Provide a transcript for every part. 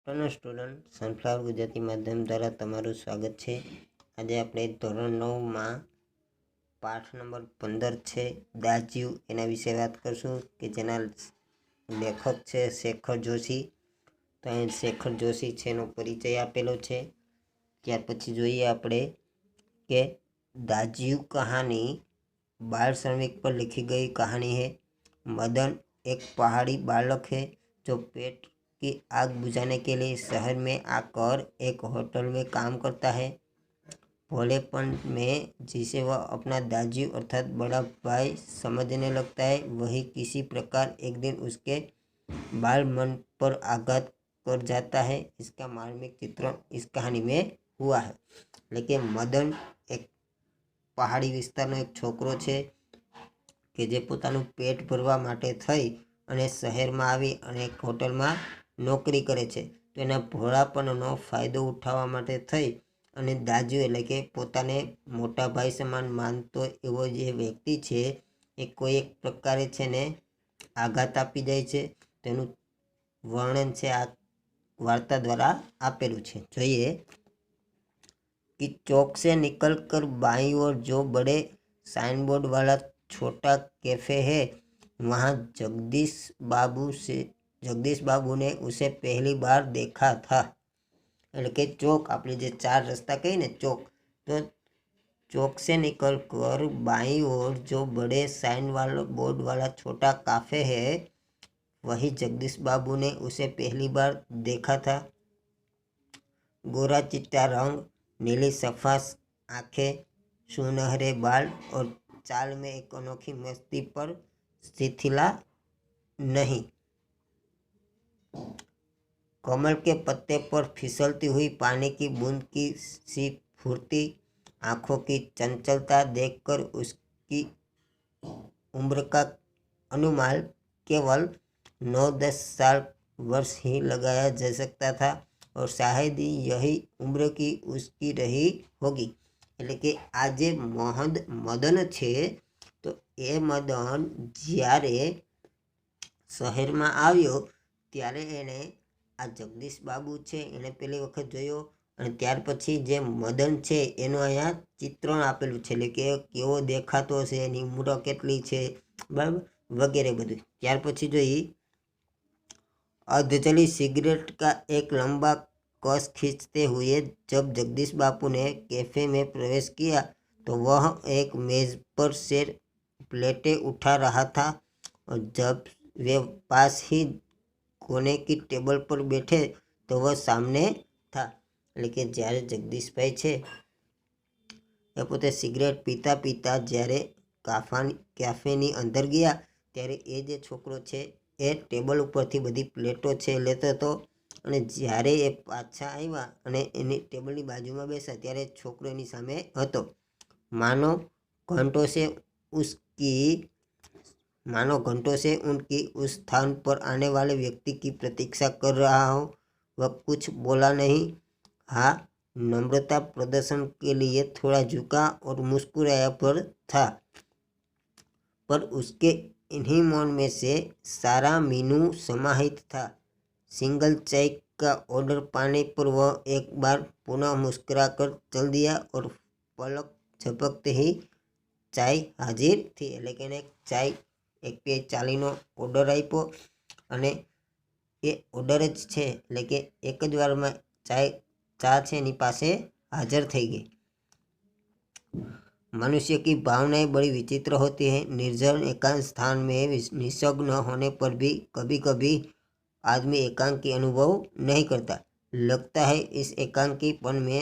Hello student, sunflower Gujarati માધ્યમ દ્વારા તમારું સ્વાગત છે। આજે આપણે ધોરણ 9માં પાઠ નંબર 15 છે દાજીવ, એના વિશે વાત કરશું કે જેના લેખક છે શેખર જોશી। તો અહીં શેખર જોશી છે એનો પરિચય આપેલો છે। ત્યાર પછી જોઈએ આપણે કે दाजीव कहानी बाल श्रमिक पर लिखी गई कहानी है। मदन एक पहाड़ी बालक है जो पेट की आग बुझाने के लिए शहर में आकर एक होटल में काम करता है। भोलेपन में जिसे वह अपना दाजी अर्थात बड़ा भाई समझने लगता है, वही किसी प्रकार एक दिन उसके बाल मन पर आघात कर जाता है। इसका मार्मिक चित्रण इस कहानी में हुआ है। लेकिन मदन एक पहाड़ी विस्तारનો એક છોકરો છે કે જે પોતાનું પેટ ભરવા માટે થઈ અને શહેરમાં આવી અને એક હોટલમાં નોકરી કરે છે। તો એના ભોળાપણનો ફાયદો ઉઠાવવા માટે થઈ અને દાજુ એટલે કે પોતાને મોટા ભાઈ સમાન માનતો એવો જે વ્યક્તિ છે એ કોઈ એક પ્રકારે છે ને આઘાત આપી જાય છે। તેનું વર્ણન છે આ વાર્તા द्वारा આપેલું છે। જોઈએ कि चौक से निकलकर बाईं ओर जो बड़े साइन बोर्ड वाला छोटा कैफे है, वहाँ जगदीश बाबू ने उसे पहली बार देखा था। એટલે કે ચોક આપણે જે ચાર રસ્તા કહીએ ને ચોક, તો चौक से निकलकर बाईं ओर जो बड़े साइन वाला बोर्ड वाला छोटा काफे है, वही जगदीश बाबू ने उसे पहली बार देखा था। गोरा चिट्टा रंग, नीली सफा आंखें, सुनहरे बाल और चाल में एक अनोखी मस्ती पर शिथिला नहीं। कमल के पत्ते पर फिसलती हुई पानी की बूंद की सी फुर्ती, आंखों की चंचलता देखकर उसकी उम्र का अनुमान केवल 9-10 साल वर्ष ही लगाया जा सकता था और शायद ही यही उम्र की उसकी रही होगी। એટલે કે આ જે મદન છે તો એ મદન જ્યારે શહેરમાં આવ્યો ત્યારે એણે આ જગદીશ બાબુ છે એને પહેલી વખત જોયો અને ત્યાર પછી જે મદન છે એનું અહીંયા ચિત્રણ આપેલું છે, એટલે કે કેવો દેખાતો છે, એની ઉંમર કેટલી છે, બરાબર, વગેરે બધું। ત્યાર પછી જોઈ अर्धजली सिगरेट का एक लंबा कस खींचते हुए जब जगदीश बापू ने कैफे में प्रवेश किया तो वह एक मेज पर से प्लेटें उठा रहा था और जब वे पास ही कोने की टेबल पर बैठे तो वह सामने था। એટલે કે જ્યારે જગદીશભાઈ છે એ પોતે સિગરેટ પીતા પીતા જ્યારે કાફેની અંદર ગયા ત્યારે એ જે છોકરો છે એ ટેબલ ઉપરથી બધી પ્લેટો છે લેતો હતો અને જ્યારે એ પાછા આવ્યા અને એની ટેબલની બાજુમાં બેસ્યા ત્યારે છોકરો એની સામે હતો। मानो घंटों से उनकी उस स्थान पर आने वाले व्यक्ति की प्रतीक्षा कर रहा हो। वह कुछ बोला नहीं, हाँ नम्रता प्रदर्शन के लिए थोड़ा झुका और मुस्कुराया पर था, पर उसके इन्हीं मौन में से सारा मीनू समाहित था। सिंगल चाय का ऑर्डर पाने पर वह एक बार पुनः मुस्कुराकर चल दिया और पलक झपकते ही चाय हाजिर थी। એટલે કે એને ચાય એક પે ચાલીનો ઓર્ડર આપ્યો અને એ ઓર્ડર જ છે એટલે કે એક જ વારમાં ચા છે એની પાસે હાજર થઈ ગઈ। मनुष्य की भावनाएं बड़ी विचित्र होती है। निर्जन एकांत स्थान में निःशब्द न होने पर भी कभी कभी आदमी एकांकी अनुभव नहीं करता। लगता है इस एकांकीपन में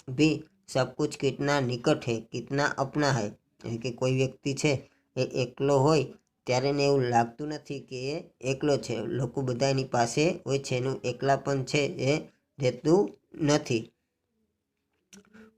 भी सब कुछ कितना निकट है, कितना अपना है। कि कोई व्यक्ति છે એ એકલો હોય ત્યારે ને એવું લાગતું નથી કે એ એકલો છે, લોકો બધા એની પાસે હોય છે, એનું એકલાપન છે એ રહેતું નથી।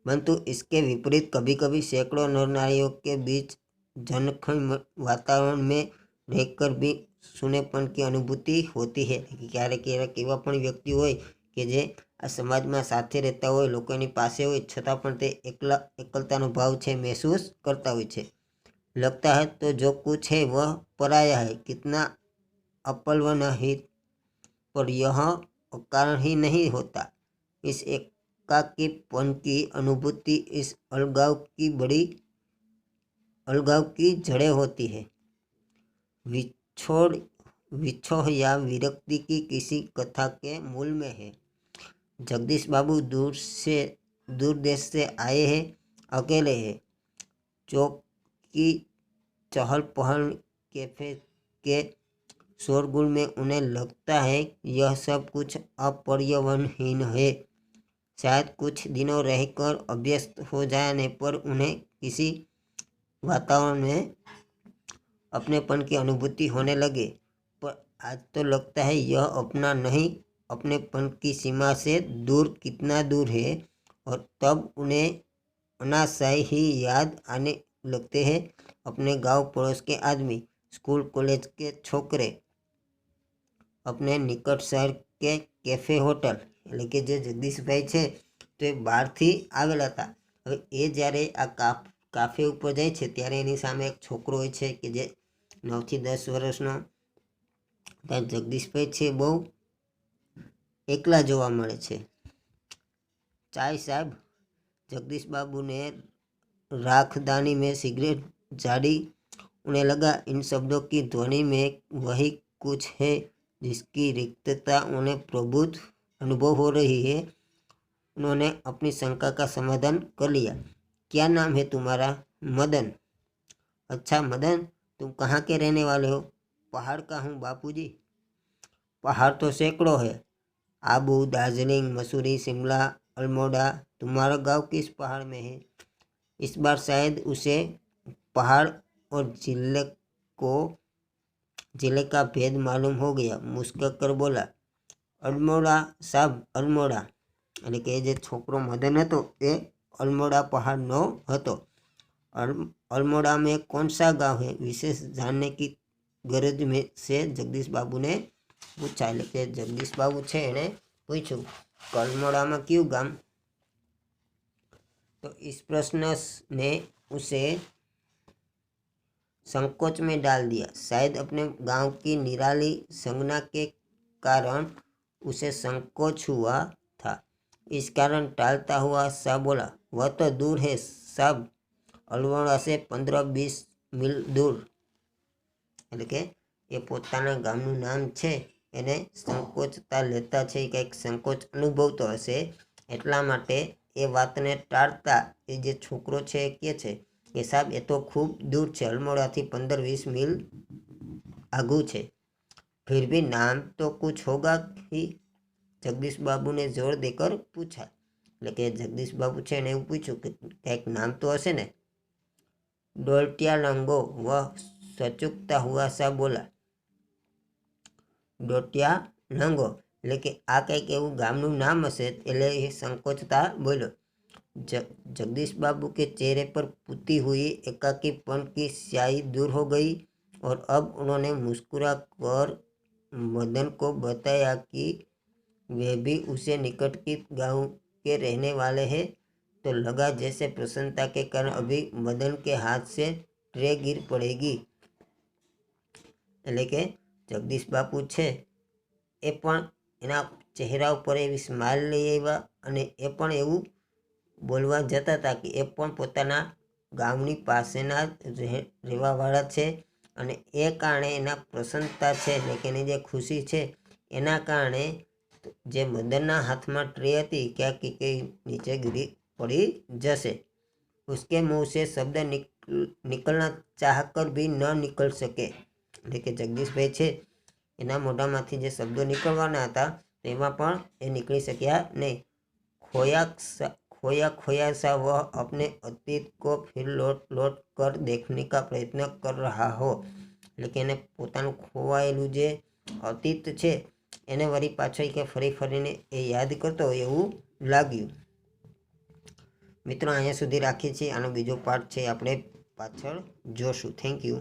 परंतु इसके विपरीत कभी कभी सैकड़ों नर नारियों के बीच जनखंड वातावरण में रहकर भी सुनेपन की अनुभूति होती है। क्यारेक एवा पण व्यक्ति होय के जे आ समाजमां साथे रहता होय, लोकोनी पासे होय छतां पण ते एकलतानो भाव छे महसूस करता होय छे। लगता है तो जो कुछ है वह पराया है, कितना अपलवनहित, पर यह अकारण ही नहीं होता। इस एकाकीपन की अनुभूति इस अलगाव की जड़ें होती है। विछोह या विरक्ति की किसी कथा के मूल में है। जगदीश बाबू दूर देश से आए हैं, अकेले हैं। चौक की चहल पहल, कैफे के शोरगुल में उन्हें लगता है यह सब कुछ अपर्यावरणहीन है। शायद कुछ दिनों रहकर अभ्यस्त हो जाने पर उन्हें किसी वातावरण में अपनेपन की अनुभूति होने लगे, पर आज तो लगता है यह अपना नहीं, अपनेपन की सीमा से दूर कितना दूर है। और तब उन्हें अनायास ही याद आने लगते हैं अपने गांव पड़ोस के आदमी, स्कूल कॉलेज के छोकरे, अपने निकट शहर के कैफे होटल। એટલે કે જે જગદીશભાઈ છે તે બહારથી આવેલા હતા। હવે એ જ્યારે આ કાફે ઉપર જાય છે ત્યારે એની સામે એક છોકરો હોય છે કે જે 9 થી 10 વર્ષનો। ત્યાં જગદીશભાઈ છે બહુ એકલા જોવા મળે છે। ચાય સાહેબ, जगदीश बाबू ने राखदानी में सिगरेट झाड़ी। उन्हें लगा इन शब्दों की ध्वनि में वही कुछ है जिसकी रिक्तता उन्हें प्रबुद्ध अनुभव हो रही है। उन्होंने अपनी शंका का समाधान कर लिया। क्या नाम है तुम्हारा? मदन। अच्छा मदन, तुम कहाँ के रहने वाले हो? पहाड़ का हूँ बापूजी। पहाड़ तो सैकड़ों है, आबू, दार्जिलिंग, मसूरी, शिमला, अल्मोड़ा। तुम्हारा गांव किस पहाड़ में है? इस बार शायद उसे पहाड़ और जिले का भेद मालूम हो गया। मुस्कुरा कर बोला, अल्मोड़ा साहब, अल्मोड़ा। એટલે કે જે છોકરો મદન હતો એ અલ્મોड़ा પહાડનો હતો। अल्मोड़ा में कौन सा गांव है? विशेष जानने की गरज में से जगदीश बाबू ने पूछा। એટલે કે જગદીશ બાબુ છે એણે પૂછ્યું કે અલ્મોડામાં કયું ગામ? तो इस प्रश्न ने उसे संकोच में डाल दिया। शायद अपने गांव की निराली संज्ञा के कारण उसे संकोच हुआ था। इस कारण टालता हुआ सा बोला, वह तो दूर है साहब, अल्मोड़ा से 15-20 मील दूर। એટલે કે એ પોતાના ગામનું નામ છે એને સંકોચતા લેતા છે, કંઈક સંકોચ અનુભવતો હશે એટલા માટે એ વાતને ટાળતા એ જે છોકરો છે એ કહે છે કે સાહેબ એ તો ખૂબ દૂર છે, અલ્મોડાથી 15-20 મીલ આઘું છે। फिर भी नाम तो कुछ होगा ही? जगदीश बाबू ने जोर देकर पूछा। એટલે કે જગદીશ બાબુ છે એને એવું પૂછ્યું કે કંઈક નામ તો હશે ને? ડોલટિયા લંગો, વહ સચુકતા હુआ सा बोला। ડોટિયા લંગો એટલે કે આ કંઈક એવું ગામનું નામ હશે એટલે એ સંકોચતા બોલ્યો। जगदीश बाबू के चेहरे पर पुती हुई एकाकीपन की स्याही दूर हो गई और अब उन्होंने मुस्कुरा कर मदन को बताया कि वे भी उसे निकट के गांव के रहने वाले हैं। तो लगा जैसे प्रसन्नता के कारण अभी मदन के हाथ से ट्रे गिर पड़ेगी। એટલે કે જગદીશ બાપુ છે એ પણ એના ચહેરા ઉપર એવી સ્માઇલ લઈ આવ્યા અને એ પણ એવું બોલવા જતા હતા કે એ પણ પોતાના ગામની પાસેના રહેવાવાળા છે અને એ કારણે એના પ્રસન્નતા છે એટલે કે એની જે ખુશી છે એના કારણે જે મદનના હાથમાં ટ્રે હતી ક્યાંક કે નીચે ગીરી પડી જશે। उसके मुंह से शब्द निकलना चाहकर भी न निकल सके। એટલે કે જગદીશભાઈ છે એના મોઢામાંથી જે શબ્દો નીકળવાના હતા તેમાં પણ એ નીકળી શક્યા નહીં। खोया सा वह अपने अतीत को फिर लौट कर देखने का प्रयत्न कर रहा हो। એટલે કે એને પોતાનું ખોવાયેલું જે અતીત છે એને વળી પાછળ કે ફરીને એ યાદ કરતો હોય એવું લાગ્યું। મિત્રો અહીંયા સુધી રાખીએ છીએ, આનો બીજો પાર્ટ છે આપણે પાછળ જોશું। Thank you.